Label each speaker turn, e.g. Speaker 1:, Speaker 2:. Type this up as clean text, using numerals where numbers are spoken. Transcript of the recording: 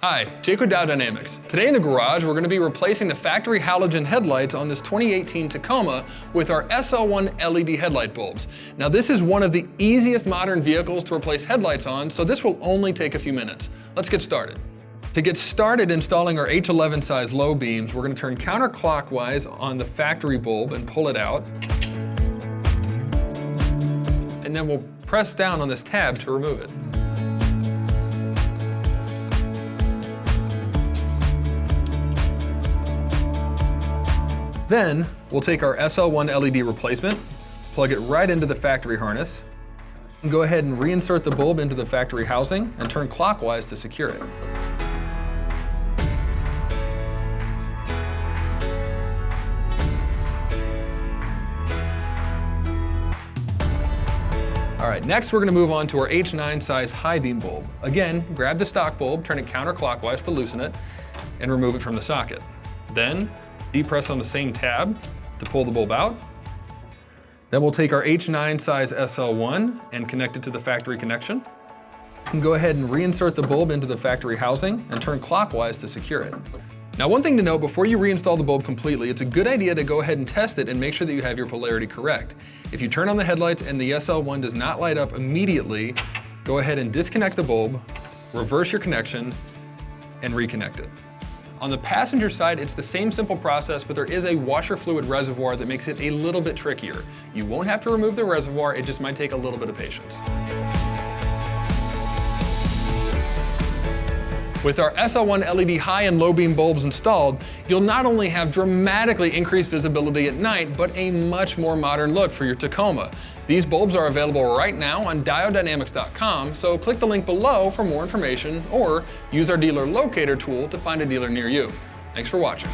Speaker 1: Hi, Jake with Diode Dynamics. Today in the garage, we're going to be replacing the factory halogen headlights on this 2018 Tacoma with our SL1 LED headlight bulbs. Now this is one of the easiest modern vehicles to replace headlights on, so this will only take a few minutes. Let's get started. To get started installing our H11 size low beams, we're going to turn counterclockwise on the factory bulb and pull it out. And then we'll press down on this tab to remove it. Then we'll take our SL1 LED replacement, plug it right into the factory harness, and go ahead and reinsert the bulb into the factory housing and turn clockwise to secure it. All right, next we're going to move on to our H9 size high beam bulb. Again, grab the stock bulb, turn it counterclockwise to loosen it, and remove it from the socket. Then depress on the same tab to pull the bulb out. Then we'll take our H9 size SL1 and connect it to the factory connection. And go ahead and reinsert the bulb into the factory housing and turn clockwise to secure it. Now, one thing to note, before you reinstall the bulb completely, it's a good idea to go ahead and test it and make sure that you have your polarity correct. If you turn on the headlights and the SL1 does not light up immediately, go ahead and disconnect the bulb, reverse your connection, and reconnect it. On the passenger side, it's the same simple process, but there is a washer fluid reservoir that makes it a little bit trickier. You won't have to remove the reservoir, it just might take a little bit of patience. With our SL1 LED high and low beam bulbs installed, you'll not only have dramatically increased visibility at night, but a much more modern look for your Tacoma. These bulbs are available right now on diodedynamics.com, so click the link below for more information or use our dealer locator tool to find a dealer near you. Thanks for watching.